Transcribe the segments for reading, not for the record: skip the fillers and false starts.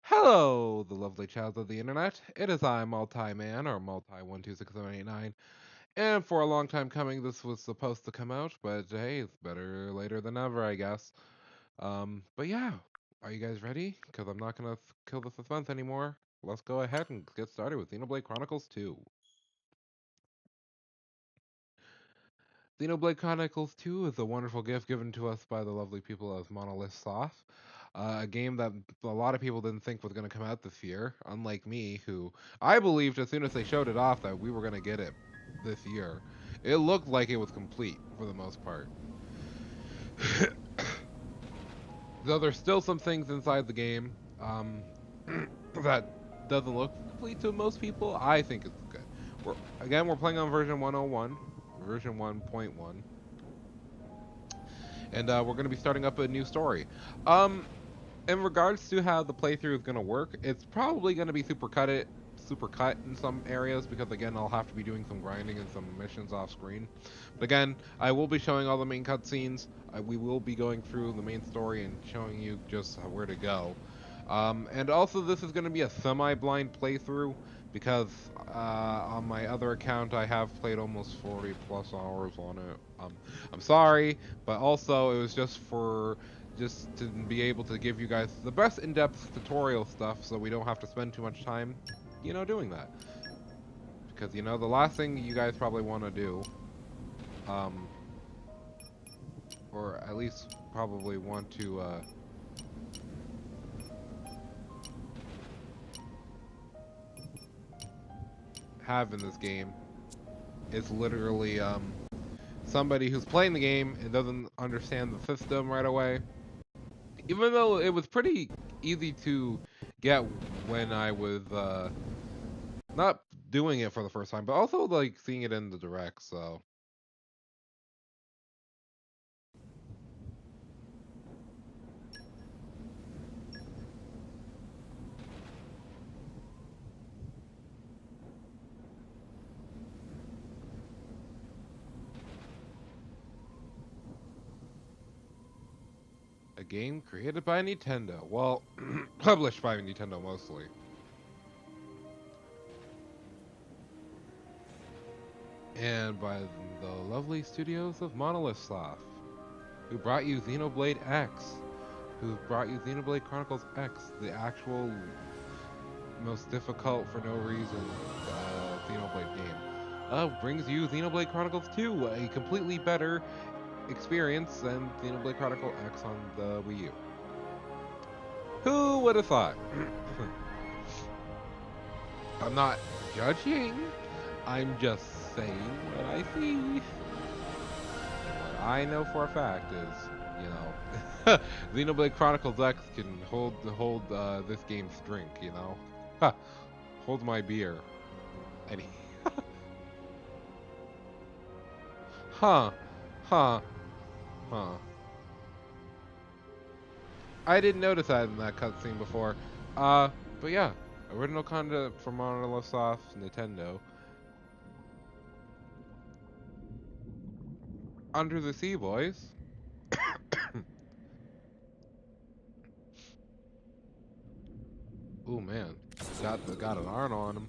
Hello, the lovely child of the internet. It is I, Multi-Man, or Multi-126789. And for a long time coming, this was supposed to come out, but hey, it's better later than never, I guess. But yeah, are you guys ready? Because I'm not gonna kill the suspense anymore. Let's go ahead and get started with Xenoblade Chronicles 2. Xenoblade Chronicles 2 is a wonderful gift given to us by the lovely people of Monolith Soft. A game that a lot of people didn't think was going to come out this year, unlike me, who I believed as soon as they showed it off that we were going to get it this year. It looked like it was complete for the most part. Though there's still some things inside the game that doesn't look complete to most people, I think it's good. We're playing on version 101, version 1.1. And we're going to be starting up a new story. In regards to how the playthrough is going to work, it's probably going to be super cut in some areas because again, I'll have to be doing some grinding and some missions off screen. But again, I will be showing all the main cutscenes. We will be going through the main story and showing you just where to go. And also, this is going to be a semi-blind playthrough because on my other account, I have played almost 40 plus hours on it. I'm sorry, but also it was just to be able to give you guys the best in-depth tutorial stuff so we don't have to spend too much time, doing that. Because, the last thing you guys probably want to do, or at least probably want to, have in this game is literally, somebody who's playing the game and doesn't understand the system right away. Even though it was pretty easy to get when I was not doing it for the first time, but also like seeing it in the direct, so. A game created by Nintendo. Well, published by Nintendo mostly. And by the lovely studios of Monolith Soft, who brought you Xenoblade X, who brought you Xenoblade Chronicles X, the actual most difficult for no reason Xenoblade game. Brings you Xenoblade Chronicles 2, a completely better experience than Xenoblade Chronicle X on the Wii U. Who would have thought? I'm not judging. I'm just saying what I see. What I know for a fact is, Xenoblade Chronicles X can hold this game's drink. Hold my beer. Any. Huh. Huh. Huh. I didn't notice that in that cutscene before. But yeah, original content from Monolith Soft, Nintendo. Under the Sea, boys. Ooh man, got an iron on him.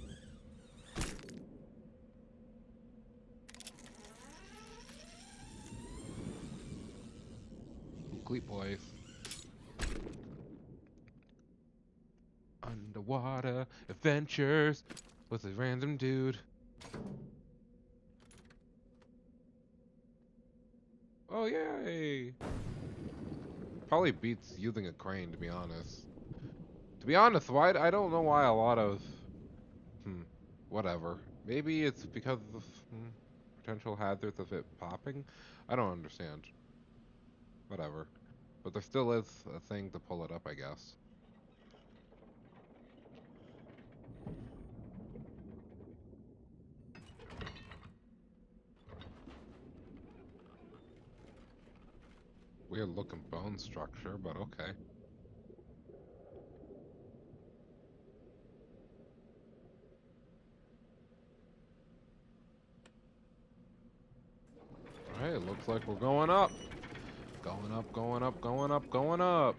Cleat boys. Underwater adventures with a random dude. Oh yay! Probably beats using a crane, to be honest. To be honest, why I don't know why a lot of whatever. Maybe it's because of potential hazards of it popping. I don't understand. Whatever. But there still is a thing to pull it up, I guess. Weird looking bone structure, but okay. Alright, it looks like we're going up. Going up, going up, going up, going up.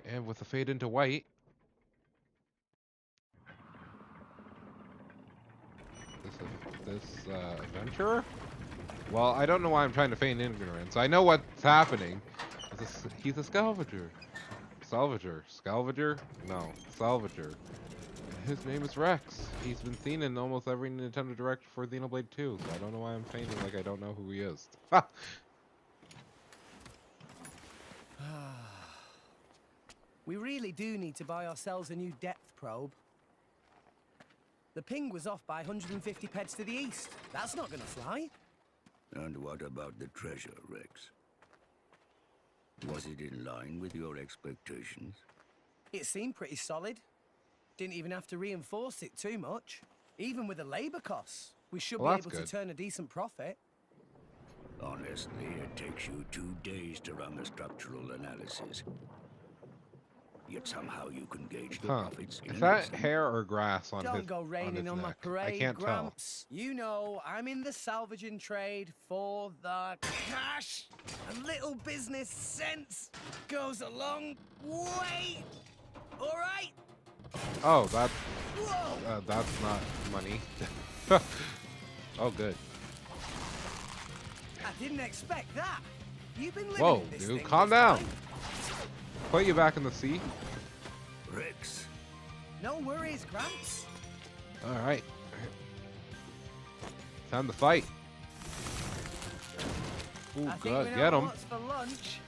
And with the fade into white, this adventurer? Well, I don't know why I'm trying to feign ignorance. I know what's happening. He's a scavenger. Salvager? No, Salvager. His name is Rex. He's been seen in almost every Nintendo Direct for Xenoblade 2, so I don't know why I'm feigning like I don't know who he is. We really do need to buy ourselves a new depth probe. The ping was off by 150 peds to the east. That's not gonna fly. And what about the treasure, Rex? Was it in line with your expectations? It seemed pretty solid. Didn't even have to reinforce it too much. Even with the labor costs, we should be able to turn a decent profit. Honestly, it takes you 2 days to run the structural analysis. Yet somehow you can gauge the profits. Is that hair or grass on Don't his go raining on my parade, I can't Gramps. You know, I'm in the salvaging trade for the cash. A little business sense goes a long way. All right? Oh, that's not money. Oh, good. I didn't expect that. You've been living Whoa, in this dude, thing calm this down. time. Put you back in the sea. Rex. No worries, Gramps. All right. Time to fight. Ooh, I think good. we know Get him. what's for lunch.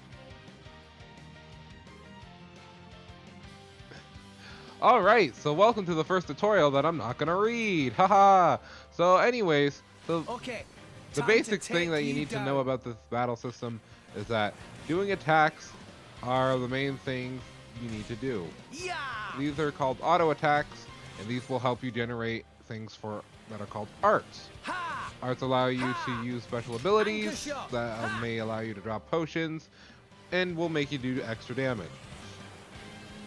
All right. So welcome to the first tutorial that I'm not gonna read. Haha. So, anyways, Okay. the time basic to thing take that you need to know down. about this battle system is that doing attacks are the main things you need to do. Yeah. These are called auto attacks, and these will help you generate things that are called arts. Ha! Arts allow you to use special abilities Anchor shot. that may allow you to drop potions, and will make you do extra damage.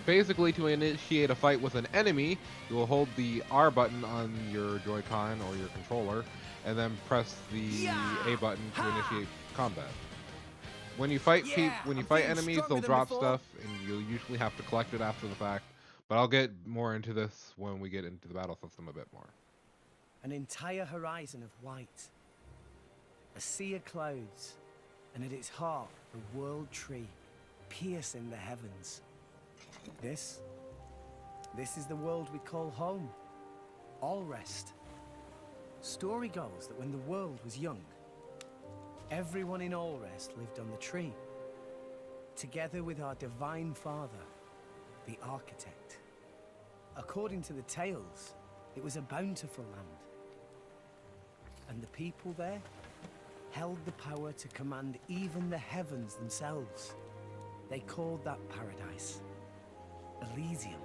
Basically, to initiate a fight with an enemy, you will hold the R button on your Joy-Con or your controller, and then press the A button to initiate combat. When you fight enemies, they'll drop stuff, and you'll usually have to collect it after the fact. But I'll get more into this when we get into the battle system a bit more. An entire horizon of white. A sea of clouds. And at its heart, the world tree, piercing the heavens. This is the world we call home. Allrest. Story goes that when the world was young, everyone in Allrest lived on the tree, together with our divine father, the architect. According to the tales, it was a bountiful land. And the people there held the power to command even the heavens themselves. They called that paradise Elysium.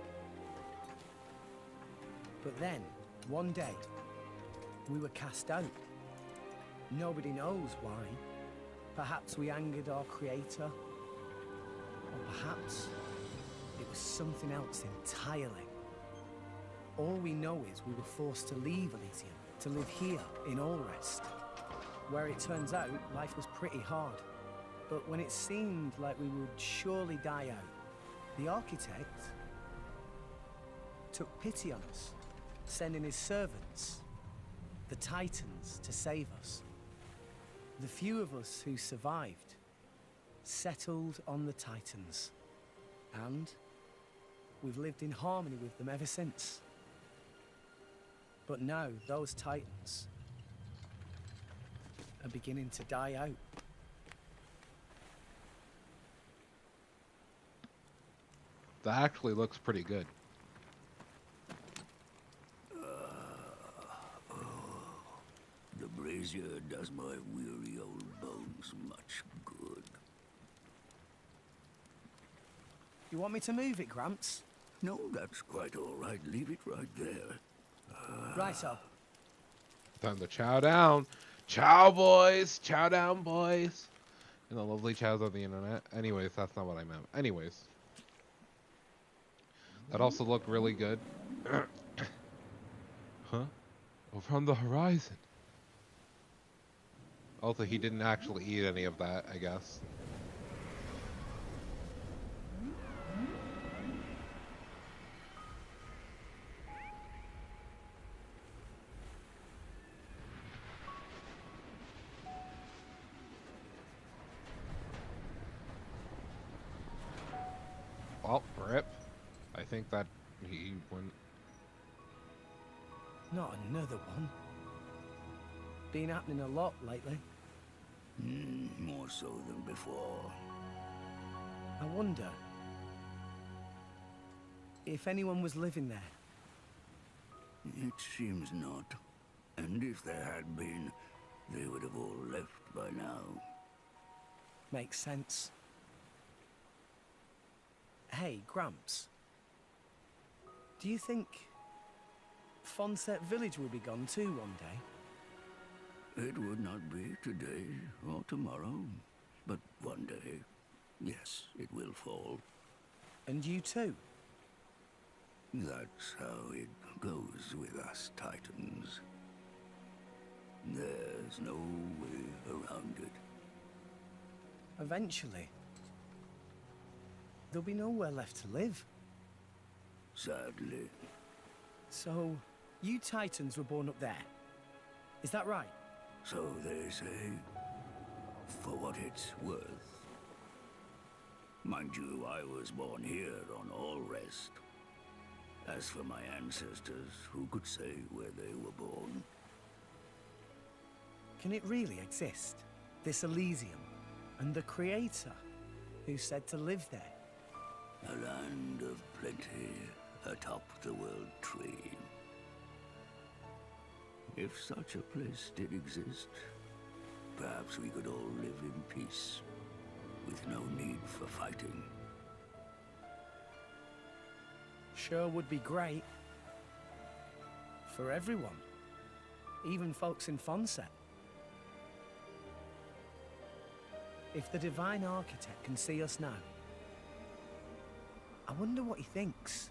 But then, one day, we were cast out. Nobody knows why. Perhaps we angered our creator. Or perhaps it was something else entirely. All we know is we were forced to leave Elysium, to live here in Allrest, where it turns out life was pretty hard. But when it seemed like we would surely die out, the architect took pity on us, sending his servants, the Titans, to save us. The few of us who survived settled on the Titans, and we've lived in harmony with them ever since. But now those Titans are beginning to die out. That actually looks pretty good. The brazier does my weary old bones much good. You want me to move it, Gramps? No, that's quite all right. Leave it right there. Righto. Time to chow down. Chow, boys. Chow down, boys. And the lovely chows on the internet. Anyways, that's not what I meant. Anyways. That also looked really good. Huh? Over on the horizon. Also, he didn't actually eat any of that, I guess. Well, rip. I think that he went. Not another one. Been happening a lot lately. More so than before. I wonder if anyone was living there. It seems not. And if there had been, they would have all left by now. Makes sense. Hey, Gramps. Do you think Fonset Village will be gone too one day? It would not be today or tomorrow, but one day, yes, it will fall. And you too? That's how it goes with us Titans. There's no way around it. Eventually. There'll be nowhere left to live. Sadly. So, you Titans were born up there. Is that right? So they say, for what it's worth. Mind you, I was born here on All Rest. As for my ancestors, who could say where they were born? Can it really exist? This Elysium? And the Creator, who said to live there? A land of plenty atop the world tree. If such a place did exist, perhaps we could all live in peace, with no need for fighting. Sure would be great. For everyone. Even folks in Fonset. If the Divine Architect can see us now, I wonder what he thinks.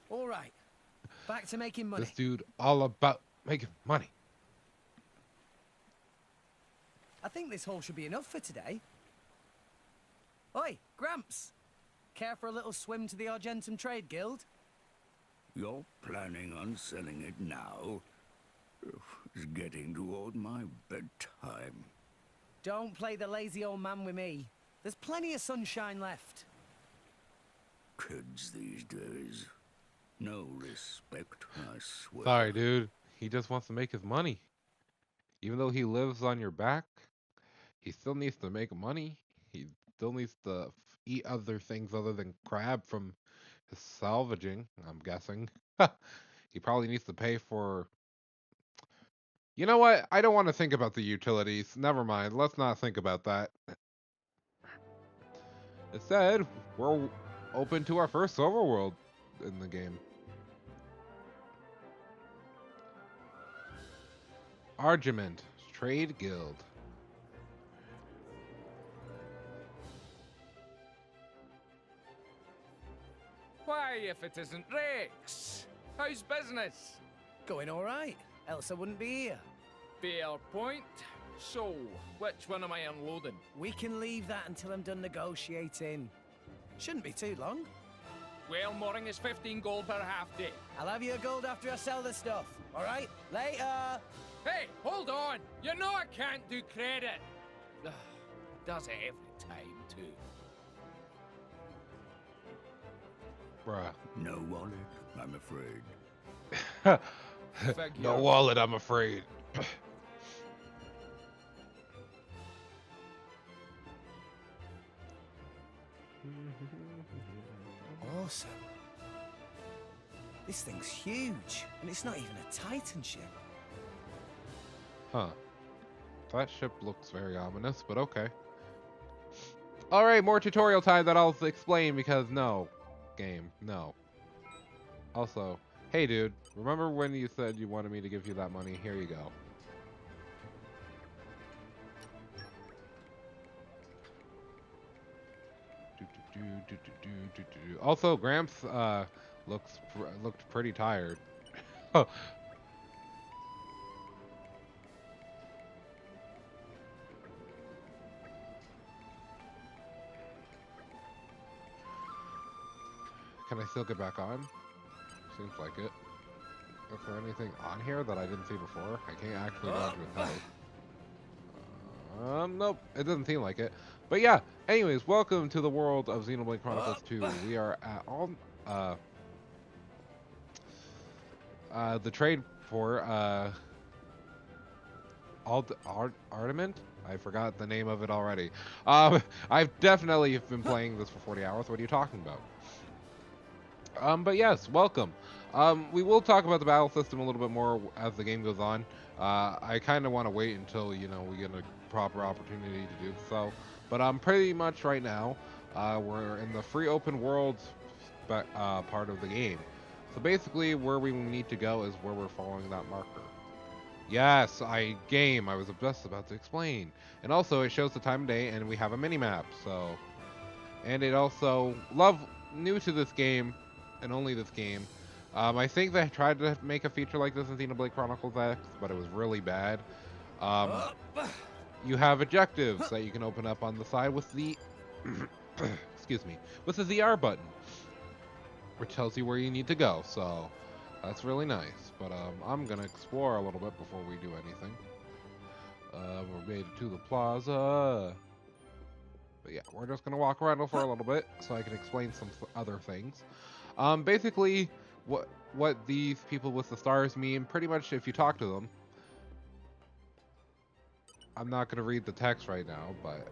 All right, back to making money. This dude all about making money. I think this haul should be enough for today. Oi, Gramps! Care for a little swim to the Argentum Trade Guild? You're planning on selling it now? It's getting toward my bedtime. Don't play the lazy old man with me. There's plenty of sunshine left. Kids these days. No respect, I swear. Sorry, dude. He just wants to make his money. Even though he lives on your back, he still needs to make money. He still needs to eat other things other than crab from his salvaging, I'm guessing. He probably needs to pay for... You know what? I don't want to think about the utilities. Never mind. Let's not think about that. Instead, we're open to our first overworld in the game. Argument. Trade Guild. Why, if it isn't Rex? How's business? Going all right. Else I wouldn't be here. Fair point. So, which one am I unloading? We can leave that until I'm done negotiating. Shouldn't be too long. Well, mooring is 15 gold per half day. I'll have your gold after I sell the stuff. All right? Later. Hey, hold on! You know I can't do credit! Does it every time, too. Bruh. No wallet, I'm afraid. No wallet, I'm afraid. Awesome. This thing's huge, and it's not even a Titan ship. Huh. That ship looks very ominous, but okay. Alright, more tutorial time that I'll explain because no. Game, no. Also, hey dude, remember when you said you wanted me to give you that money? Here you go. Also, Gramps looked pretty tired. can I still get back on? Seems like it. Is there anything on here that I didn't see before? I can't actually go into his house. Nope, it doesn't seem like it. But yeah, anyways, welcome to the world of Xenoblade Chronicles 2. We are at the trade for Armament? I forgot the name of it already. I've definitely been playing this for 40 hours. What are you talking about? But yes, welcome. We will talk about the battle system a little bit more as the game goes on. I kind of want to wait until, you know, we get a proper opportunity to do so. But pretty much right now, we're in the free open world part of the game. So basically, where we need to go is where we're following that marker. Yes, I was just about to explain. And also, it shows the time of day, and we have a mini-map, so... And it also, new to this game, and only this game, I think they tried to make a feature like this in Xenoblade Chronicles X, but it was really bad. You have objectives that you can open up on the side with the... excuse me, with the ZR button, which tells you where you need to go, so... That's really nice, but I'm gonna explore a little bit before we do anything. We're made it to the plaza. But yeah, we're just gonna walk around for a little bit so I can explain some other things. Basically, what these people with the stars mean, pretty much if you talk to them. I'm not gonna read the text right now, but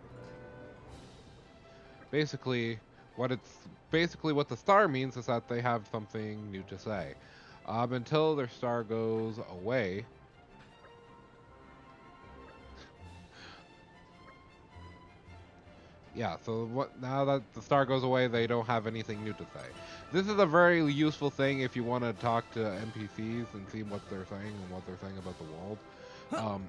basically what the star means is that they have something new to say. Until their star goes away. Yeah, so now that the star goes away, they don't have anything new to say. This is a very useful thing if you want to talk to NPCs and see what they're saying and what they're saying about the world.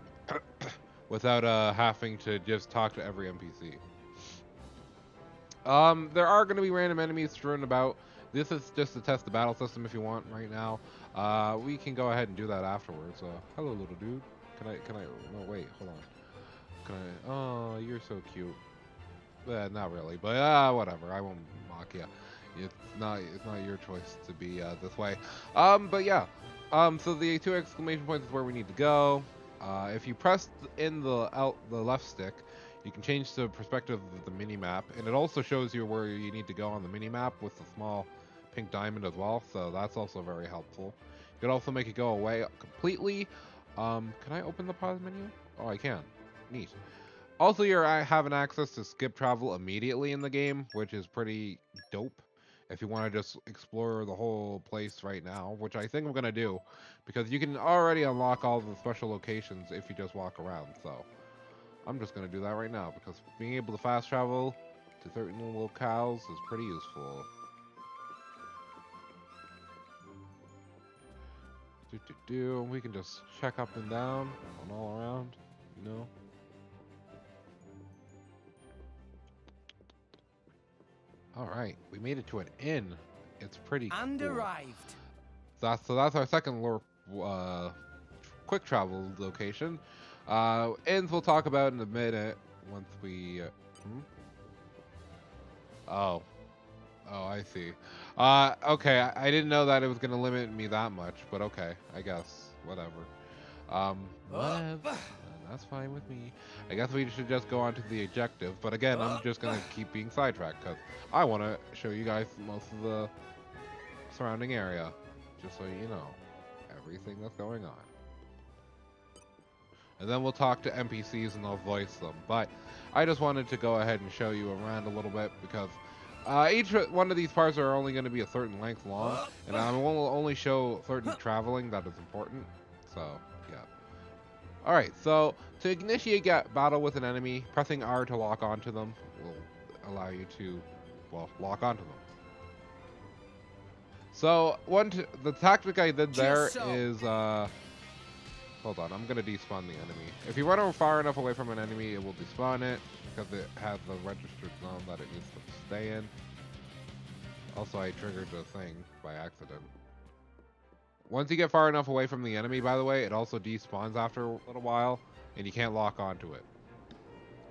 Without having to just talk to every NPC. There are going to be random enemies strewn about. This is just to test the battle system if you want right now. We can go ahead and do that afterwards. Hello, little dude. Can I, no, wait, hold on. Can I, oh, you're so cute. Not really, but whatever, I won't mock you. It's not your choice to be this way. But yeah, so the 2 exclamation points is where we need to go. If you press in the left stick, you can change the perspective of the mini-map, and it also shows you where you need to go on the mini-map with the small pink diamond as well, so that's also very helpful. You can also make it go away completely. Can I open the pause menu? Oh, I can. Neat. Also, you're having access to skip travel immediately in the game, which is pretty dope if you want to just explore the whole place right now, which I think I'm going to do, because you can already unlock all the special locations if you just walk around, so... I'm just going to do that right now, because being able to fast travel to certain locales is pretty useful. We can just check up and down and all around, you know. Alright, we made it to an inn. It's pretty and cool. Arrived. So that's our second quick travel location. Inns we'll talk about in a minute once we... Oh, I see. Okay, I didn't know that it was gonna limit me that much, but okay, I guess, whatever. That's fine with me. I guess we should just go on to the objective, but again, I'm just gonna keep being sidetracked, because I want to show you guys most of the surrounding area, just so you know everything that's going on. And then we'll talk to NPCs and I'll voice them. But I just wanted to go ahead and show you around a little bit because each one of these parts are only going to be a certain length long. And I will only show certain traveling that is important. So, yeah. Alright, so to initiate battle with an enemy, pressing R to lock onto them will allow you to, well, lock onto them. So, the tactic I did there is... Hold on, I'm going to despawn the enemy. If you run far enough away from an enemy, it will despawn it, because it has the registered zone that it needs to stay in. Also, I triggered the thing by accident. Once you get far enough away from the enemy, by the way, it also despawns after a little while, and you can't lock onto it.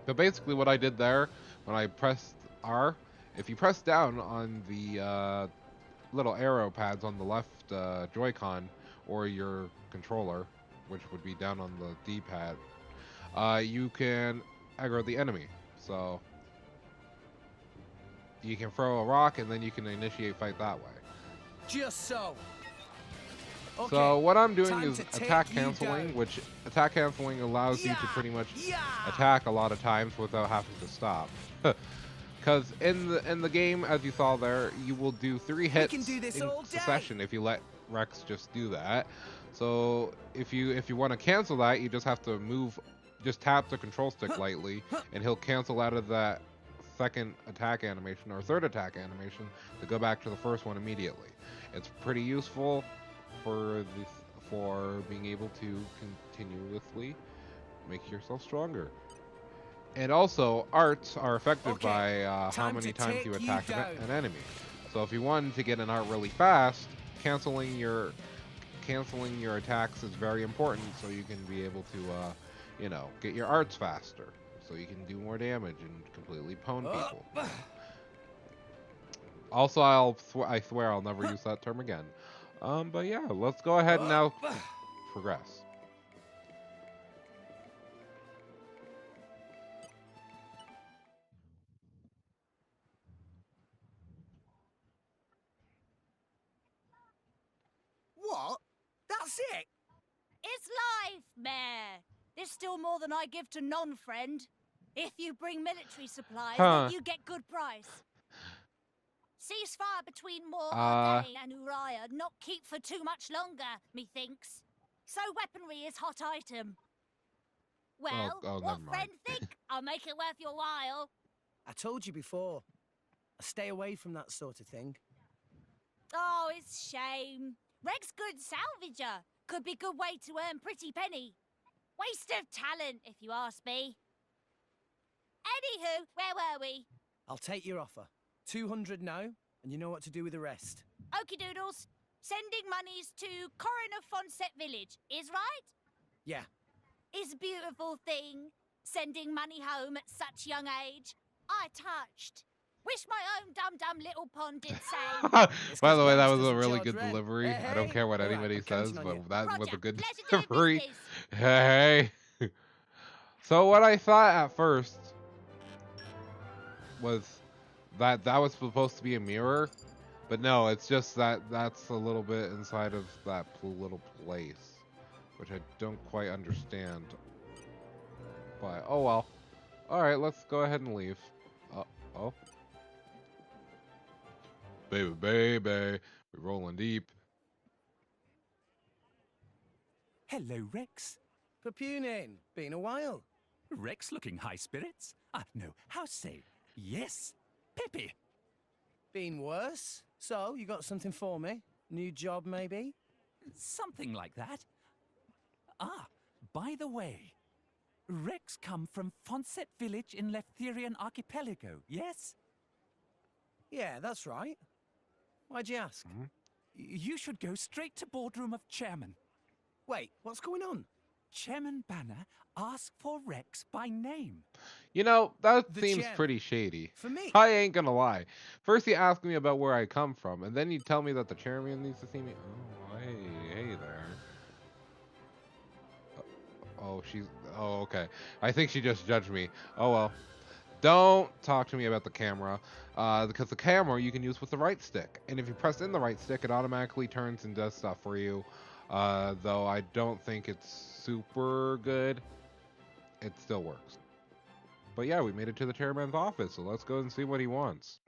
But basically what I did there, when I pressed R, if you press down on the little arrow pads on the left Joy-Con or your controller, which would be down on the D-pad, you can aggro the enemy. So you can throw a rock and then you can initiate fight that way. Just so. Okay, So what I'm doing time is to take attack you canceling, down. which attack canceling allows you to pretty much Yeah. attack a lot of times without having to stop. Because in the game, as you saw there, you will do 3 hits can do this in all day. succession if you let Rex just do that. So if you want to cancel that, you just have to just tap the control stick lightly, and he'll cancel out of that second attack animation or third attack animation to go back to the first one immediately. It's pretty useful for being able to continuously make yourself stronger. And also, arts are affected by how time many to times take you you attack down. an enemy. So if you wanted to get an art really fast, canceling your attacks is very important, so you can be able to, get your arts faster, so you can do more damage and completely pwn people. Also, I swear I'll never use that term again. But yeah, let's go ahead and now progress. What? That's it? It's life, Mayor. There's still more than I give to non-friend. If you bring military supplies, then you get good price. Ceasefire between Morhaime and Uriah not keep for too much longer, methinks. So weaponry is hot item. Well, never what mind. friend think? I'll make it worth your while. I told you before. I stay away from that sort of thing. Oh, it's shame. Reg's good salvager. Could be good way to earn pretty penny. Waste of talent, if you ask me. Anywho, where were we? I'll take your offer. 200 now, and you know what to do with the rest. Okie doodles. Sending monies to Coroner Fonset Village, is right? Yeah. Is beautiful thing. Sending money home at such young age. I touched. Wish my own dum-dum little pond did same. By the way, that was a doesn't really charge good rent. delivery. Hey, I don't care what all right, anybody I'm says, counting on but you. that was Roger, a good pleasure doing delivery. business. Hey. So what I thought at first was that was supposed to be a mirror, but no, it's just that's a little bit inside of that little place, which I don't quite understand. But oh well. All right, let's go ahead and leave. Oh. Baby, we're rolling deep. Hello, Rex. Papunin, been a while. Rex looking high spirits? No, how say? Yes, peppy. Been worse. So, you got something for me? New job, maybe? Something like that. By the way, Rex come from Fonset Village in Leftherian Archipelago, yes? Yeah, that's right. Why'd you ask? You should go straight to boardroom of chairman. Wait, what's going on? Chairman Banner asked for Rex by name. You know, that The seems gem. pretty shady. For me? I ain't gonna lie. First you ask me about where I come from, and then you tell me that the chairman needs to see me. Oh, hey there. Oh, okay. I think she just judged me. Oh well. Don't talk to me about the camera, because the camera you can use with the right stick. And if you press in the right stick, it automatically turns and does stuff for you. Though I don't think it's super good. It still works. But yeah, we made it to the chairman's office, so let's go and see what he wants.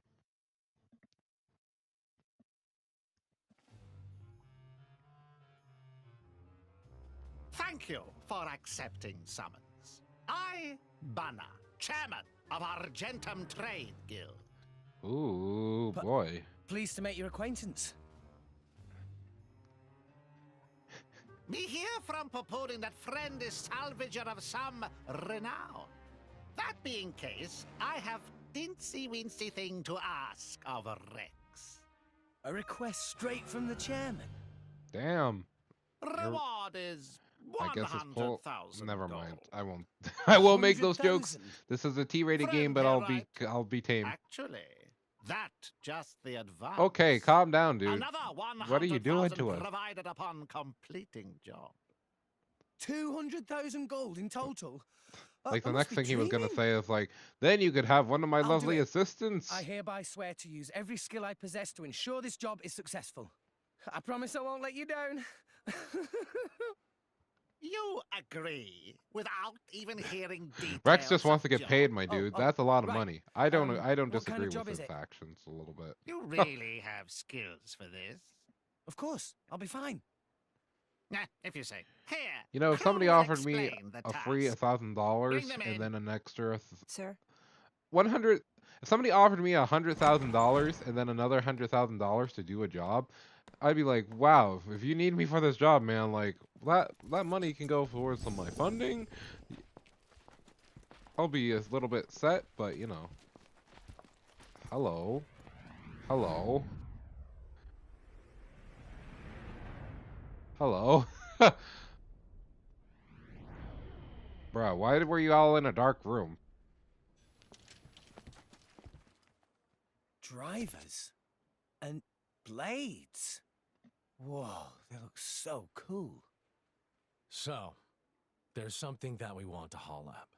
Thank you for accepting summons. I, Banner, chairman of Argentum Trade Guild. Ooh, But- boy. Pleased to make your acquaintance. Me hear from purporting that friend is salvager of some renown. That being case, I have dincy-wincy thing to ask of Rex. A request straight from the chairman. Damn. Reward is I guess it's pull. 100,000. Never mind. I won't. I won't make those jokes. 100,000? This is a T-rated Friend, game, but you're I'll right. be tame. Actually, That just the advance. Okay, calm down, dude. Another 100,000 What are you doing to us? provided upon completing job. 200,000 gold in total. Like the I must next be thing he was gonna dreaming. say is like, then you could have one of my I'll do lovely it. assistants. I hereby swear to use every skill I possess to ensure this job is successful. I promise I won't let you down. You agree without even hearing details. Rex just wants to of get job. paid, my dude. That's a lot of right. money. I don't What disagree kind of job with is his it? actions a little bit. You really have skills for this? Of course, I'll be fine. Nah, if you say. Here. You know, if Crew somebody will offered me explain the a free task. $1,000 Bring them and in. then an extra Sir? 100, if somebody offered me $100,000 and then another $100,000 to do a job, I'd be like, wow, if you need me for this job, man, like that money can go towards some of my funding. I'll be a little bit set, but you know. Hello. Hello. Hello. Bruh, why were you all in a dark room? Drivers and blades. Whoa, they look so cool. So, there's something that we want to haul up.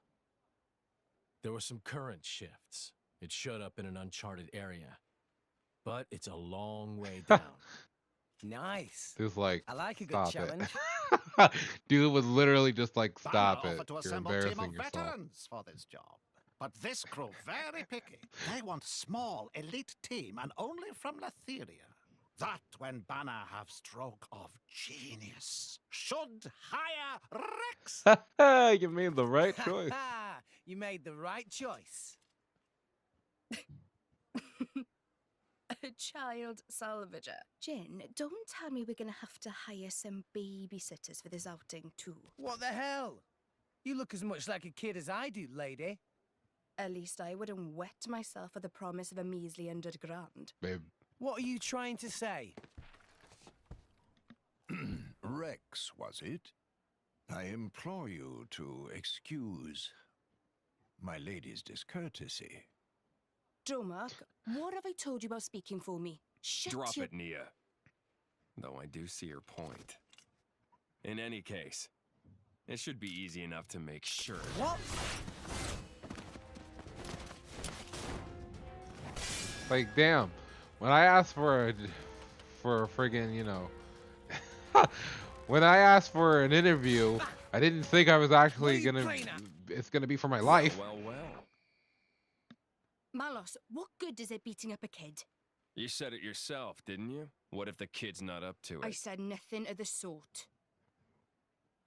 There were some current shifts. It showed up in an uncharted area. But it's a long way down. Nice. Dude's like, I like a good stop challenge. it. Dude was literally just like, Banner stop it. offered to You're assemble a team of embarrassing yourself. veterans for this job. But this crew very picky. They want small elite team and only from Letheria. That when Banner have stroke of genius. Should hire Rex. You made the right choice. You made the right choice. A child salvager. Jin, don't tell me we're gonna have to hire some babysitters for this outing too. What the hell? You look as much like a kid as I do, lady. At least I wouldn't wet myself for the promise of a measly $100,000. Babe. What are you trying to say? Rex, was it? I implore you to excuse my lady's discourtesy. Dromark, what have I told you about speaking for me? Shut Drop your... it, Nia. Though I do see your point. In any case, it should be easy enough to make sure. What? Like, damn. When I asked for a friggin', you know, when I asked for an interview, I didn't think I was actually it's gonna be for my life. Well, well. Malos, what good is it beating up a kid? You said it yourself, didn't you? What if the kid's not up to it? I said nothing of the sort.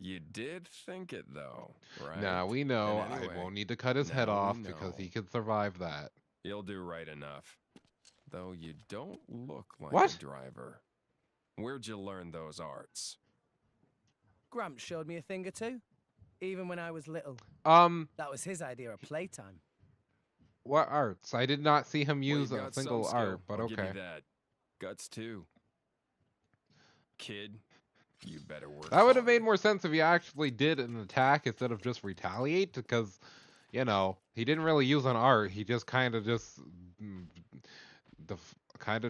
You did think it, though, right? Now we know And anyway, I won't need to cut his head now we off because he know. can survive that. You'll do right enough. Though you don't look like What? a driver. Where'd you learn those arts? Gramps showed me a thing or two. Even when I was little. That was his idea of playtime. What arts? I did not see him Well, use you've a got single some art, skill, but I'll give okay. you that. Guts too. Kid, you better work. That would have hard. made more sense if he actually did an attack instead of just retaliate, because, you know, he didn't really use an art. He just kind of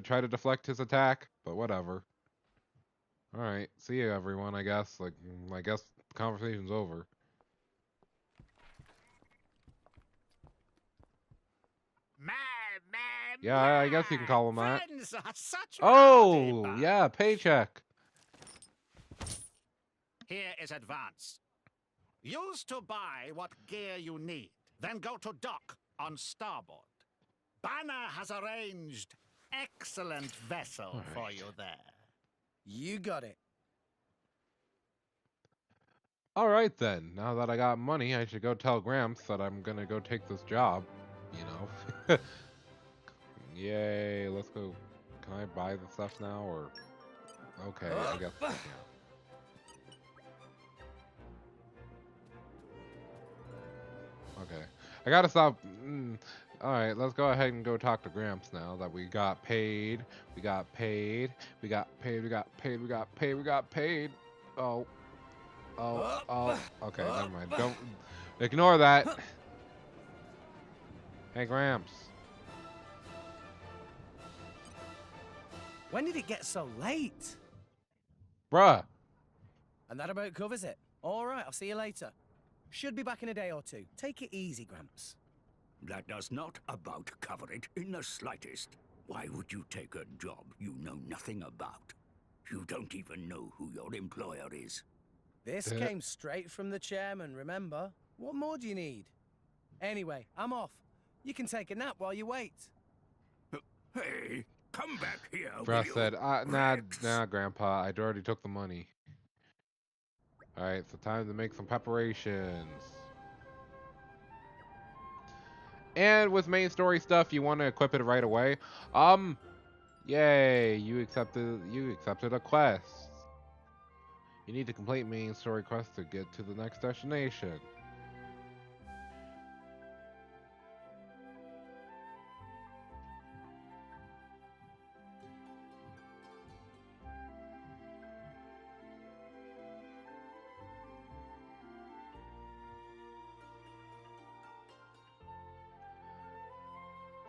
tried to deflect his attack, but whatever. All right, see you everyone. I guess I guess the conversation's over. Yeah, I guess you can call him that. Friends are such Oh, rowdy yeah, paycheck. Here is advance. Use to buy what gear you need. Then go to dock on starboard. Banner has arranged excellent vessel for you there. You got it. All right then. Now that I got money, I should go tell Gramps that I'm gonna go take this job. You know. Yay! Let's go. Can I buy the stuff now, or? Okay, I guess. I can. Okay, I gotta stop. All right, let's go ahead and go talk to Gramps now that we got paid. We got paid. We got paid. We got paid. We got paid. We got paid. Oh. Oh. Oh. Okay, never mind. Don't ignore that. Hey, Gramps. When did it get so late? Bruh. And that about covers it. All right, I'll see you later. Should be back in a day or two. Take it easy, Gramps. That does not about cover it in the slightest. Why would you take a job you know nothing about? You don't even know who your employer is. This came straight from the chairman, remember? What more do you need? Anyway, I'm off. You can take a nap while you wait. Hey, come back here. Bruh said, nah, Grandpa. I already took the money. Alright, so time to make some preparations. And with main story stuff, you want to equip it right away. Yay, you accepted a quest. You need to complete main story quest to get to the next destination.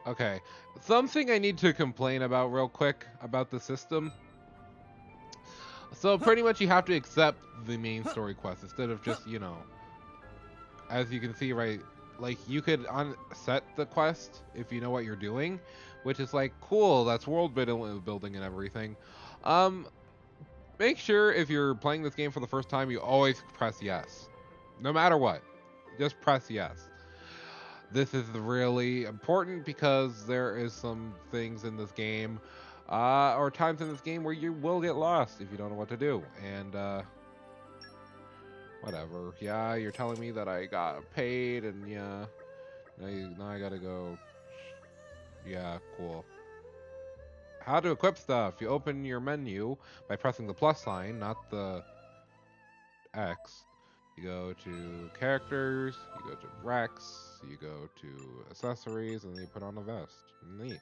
Okay, something I need to complain about real quick about the system. So pretty much you have to accept the main story quest instead of just, you know, as you can see, right, like you could unset the quest if you know what you're doing, which is like, cool, that's world building and everything. Make sure if you're playing this game for the first time, you always press yes. No matter what, just press yes. This is really important because there is some things in this game, or times in this game where you will get lost if you don't know what to do. And, whatever. Yeah, you're telling me that I got paid, and yeah, now I gotta go. Yeah, cool. How to equip stuff. You open your menu by pressing the plus sign, not the X. You go to characters, you go to Rex, you go to accessories, and then you put on a vest. Neat.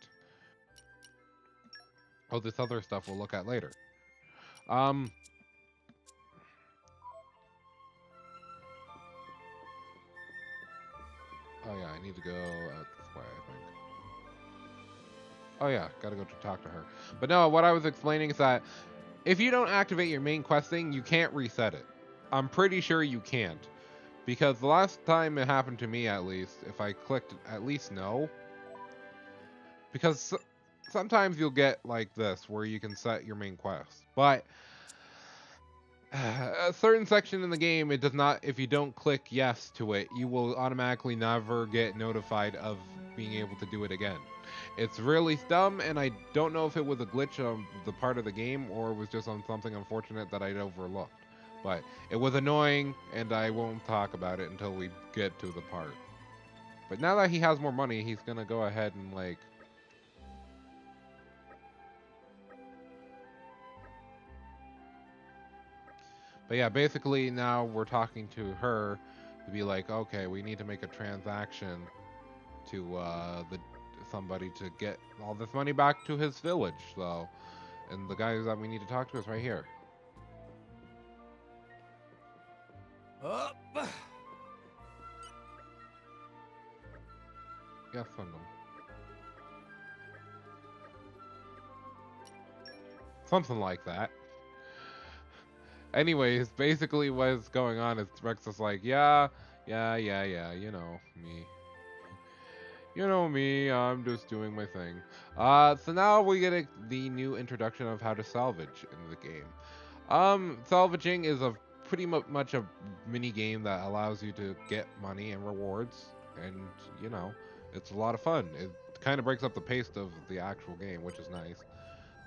Oh, this other stuff we'll look at later. Oh yeah, I need to go out this way, I think. Oh yeah, gotta go to talk to her. But no, what I was explaining is that if you don't activate your main quest thing, you can't reset it. I'm pretty sure you can't. Because the last time it happened to me, at least, if I clicked at least no. Because sometimes you'll get like this, where you can set your main quest. But a certain section in the game, it does not, if you don't click yes to it, you will automatically never get notified of being able to do it again. It's really dumb, and I don't know if it was a glitch on the part of the game, or it was just on something unfortunate that I'd overlooked. But it was annoying, and I won't talk about it until we get to the part. But now that he has more money, he's gonna go ahead and, like... But yeah, basically now we're talking to her to be like, okay, we need to make a transaction to somebody to get all this money back to his village. So, and the guy that we need to talk to is right here. Up. Yes, send them. Something like that. Anyways, basically what's going on is Rex is like, yeah, you know me. You know me, I'm just doing my thing. So now we get the new introduction of how to salvage in the game. Salvaging is a pretty much a mini game that allows you to get money and rewards, and you know, it's a lot of fun. It kind of breaks up the pace of the actual game, which is nice.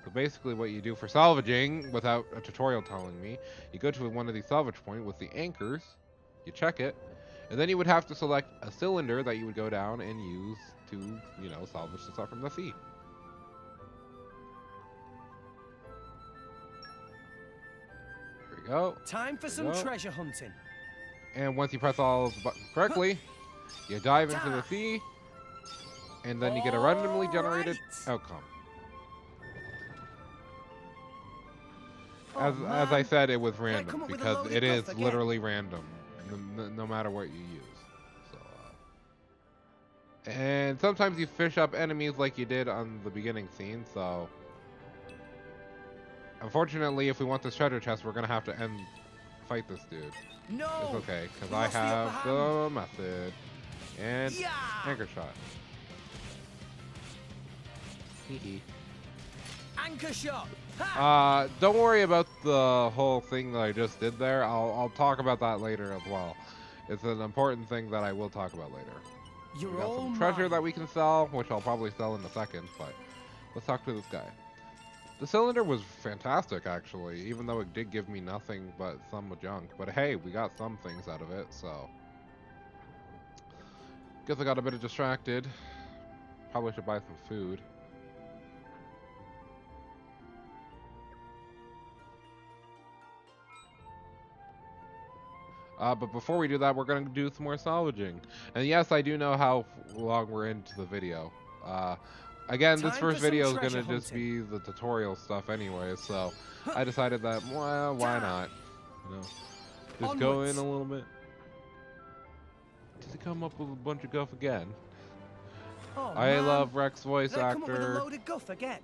So basically what you do for salvaging, without a tutorial telling me, you go to one of these salvage points with the anchors, you check it, and then you would have to select a cylinder that you would go down and use to, you know, salvage the stuff from the sea. There we go. Time for some treasure hunting. And once you press all the buttons correctly, you dive into the sea, and then you get a randomly generated outcome. As I said, it was random, because it is literally random, no matter what you use. So, and sometimes you fish up enemies like you did on the beginning scene, so Unfortunately, if we want this treasure chest, we're gonna have to fight this dude. No. It's okay, because We I lost the upper have hand. the method. And Yeah. anchor shot. Hee Anchor shot. Don't worry about the whole thing that I just did there. I'll talk about that later as well. It's an important thing that I will talk about later. You're We got all some treasure mine. that we can sell, which I'll probably sell in a second, but let's talk to this guy. The cylinder was fantastic, actually, even though it did give me nothing but some junk. But hey, we got some things out of it, so... Guess I got a bit distracted. Probably should buy some food. But before we do that, we're going to do some more salvaging. And yes, I do know how long we're into the video. Again, this Time first for some video is going treasure to just be hunting. the tutorial stuff anyway, so I decided that, well, why not? You know, just go in Onwards. a little bit. Did it come up with a bunch of guff again? Oh, I man. love Rex voice Did I come up with a actor. load of guff again?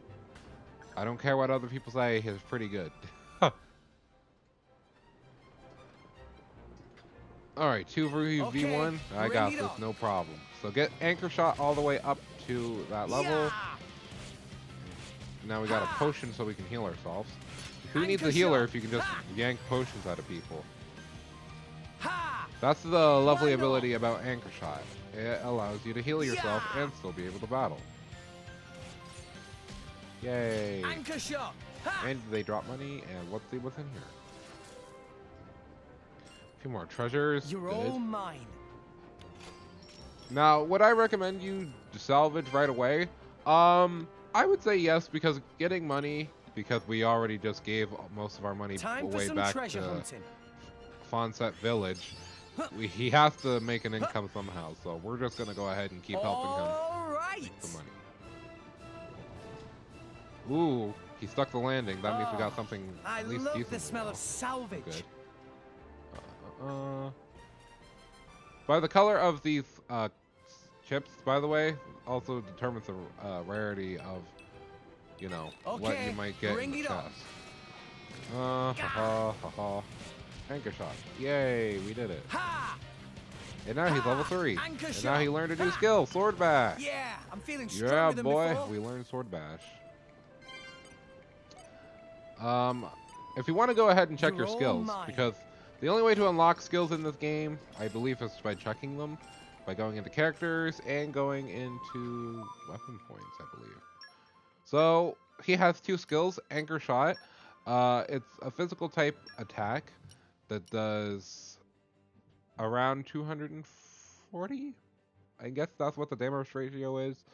I don't care what other people say, he's pretty good. Alright, 2v1, Okay, I bring got it this, on. no problem. So get anchor shot all the way up to that level. Yeah. Now we got a Ha! potion so we can heal ourselves. Who needs a Anchor healer shot. if you can just Ha! yank potions out of people? Ha! That's the lovely Why not? ability about anchor shot. It allows you to heal yourself Yeah. and still be able to battle. Yay! Anchor shot. Ha! And they drop money, and let's see what's in here. A few more treasures. You're Good. all mine. Now, would I recommend you salvage right away? I would say yes, because getting money, because we already just gave most of our money Time for way some back treasure to hunting. Fonset Village. He has to make an income somehow, so we're just gonna go ahead and keep helping him All right. make some money. Ooh, he stuck the landing. That means we got something I at least love decent the smell now. of salvage. Good. By the color of these chips, by the way, also determines the rarity of, you know, what you Okay, might get in bring the it on. chest. Ha ha ha ha. Anchor shot. Yay, we did it. Ha! And now he's level 3. Anchor And now he shot. learned a new Ha! skill, Sword Bash. Yeah, I'm feeling stronger Yeah, than boy, before. we learned Sword Bash. If you want to go ahead and check You're your all skills, mine. because the only way to unlock skills in this game, I believe, is by checking them, by going into characters and going into weapon points, I believe. So he has 2 skills. Anchor shot. It's a physical type attack that does around 240. I guess that's what the damage ratio is.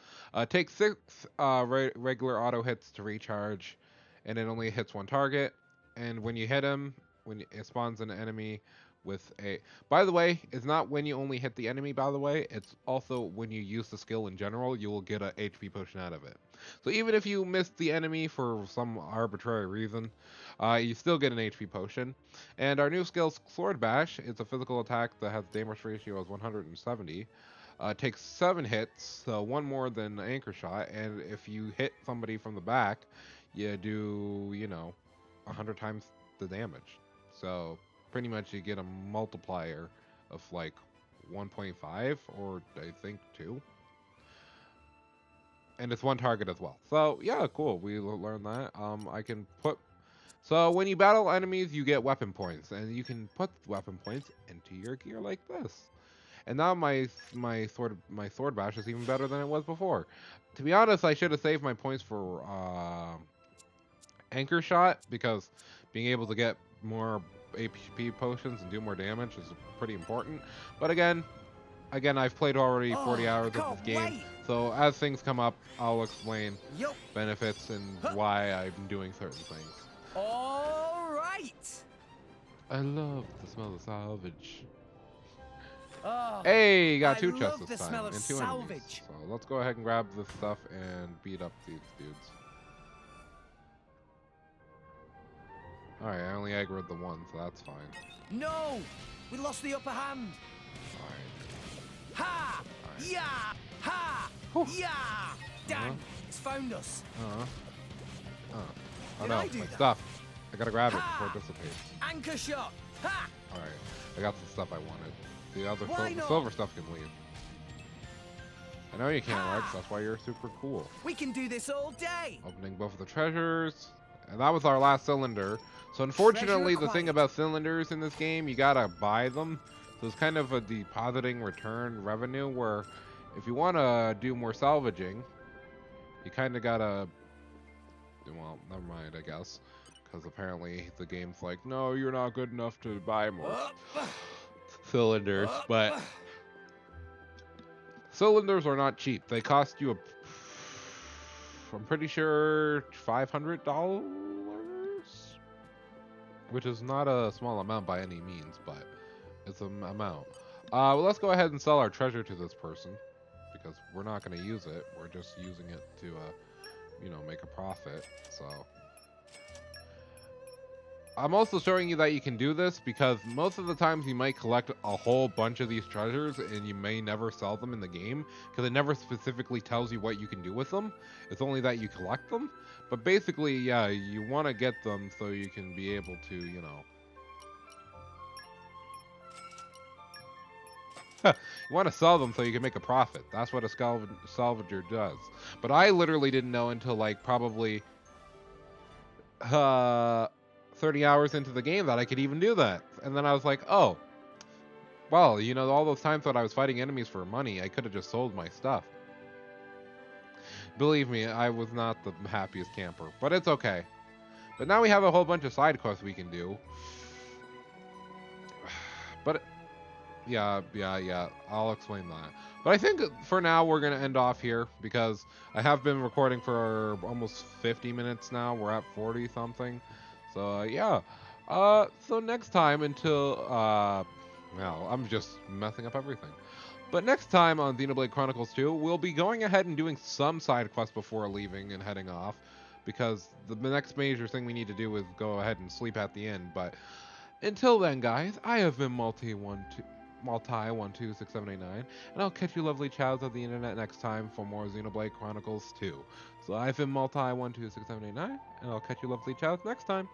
Takes 6 regular auto hits to recharge, and it only hits 1 target. And when you hit him, it spawns an enemy with a... By the way, it's not when you only hit the enemy, by the way. It's also when you use the skill in general, you will get a HP potion out of it. So even if you miss the enemy for some arbitrary reason, you still get an HP potion. And our new skill, Sword Bash, is a physical attack that has damage ratio of 170. Takes 7 hits, so 1 more than Anchor Shot, and if you hit somebody from the back, you do, you know, 100 times the damage. So pretty much you get a multiplier of like 1.5 or I think 2. And it's 1 target as well. So yeah, cool. We learned that. I can put... So when you battle enemies, you get weapon points, and you can put weapon points into your gear like this. And now my sword bash is even better than it was before. To be honest, I should have saved my points for Anchor Shot, because being able to get more HP potions and do more damage is pretty important. But again, I've played already 40 hours of this game, so as things come up, I'll explain benefits and why I'm doing certain things. All right. I love the smell of salvage. Oh, Hey, got 2 I chests love this the time smell of and 2 enemies. salvage. So let's go ahead and grab this stuff and beat up these dudes. Alright, I only aggroed the 1, so that's fine. No, we lost the upper hand. Alright. Ha! Alright. Yeah! Ha! Whew. Yeah! Dang, Uh-huh. it's found us. Oh Did no, I do my that? stuff. I gotta grab it before it dissipates. Anchor shot. Ha! Alright, I got the stuff I wanted. The other Why the not? silver stuff can leave. I know you can't, Rex. That's why you're super cool. We can do this all day. Opening both of the treasures. And that was our last cylinder. So unfortunately, the thing acquired. about cylinders in this game, you gotta buy them. So it's kind of a depositing return revenue where if you want to do more salvaging, you kind of gotta... Well, never mind, I guess. Because apparently the game's like, no, you're not good enough to buy more cylinders. But cylinders are not cheap. They cost you I'm pretty sure $500, which is not a small amount by any means, but it's an amount. Well, let's go ahead and sell our treasure to this person because we're not going to use it. We're just using it to, you know, make a profit. So I'm also showing you that you can do this because most of the times you might collect a whole bunch of these treasures and you may never sell them in the game because it never specifically tells you what you can do with them. It's only that you collect them. But basically, yeah, you want to get them so you can be able to, you know... you want to sell them so you can make a profit. That's what a salvager does. But I literally didn't know until like probably... 30 hours into the game that I could even do that. And then I was like, oh, well, you know, all those times that I was fighting enemies for money, I could have just sold my stuff. Believe me, I was not the happiest camper, but it's okay. But now we have a whole bunch of side quests we can do. But yeah, I'll explain that. But I think for now we're going to end off here because I have been recording for almost 50 minutes now. We're at 40 something. So yeah, so next time until, well, I'm just messing up everything. But next time on Xenoblade Chronicles 2, we'll be going ahead and doing some side quests before leaving and heading off, because the next major thing we need to do is go ahead and sleep at the inn. But until then, guys, I have been Multi1267889, and I'll catch you lovely chows of the internet next time for more Xenoblade Chronicles 2. So I've been Multi1267889, and I'll catch you lovely chows next time.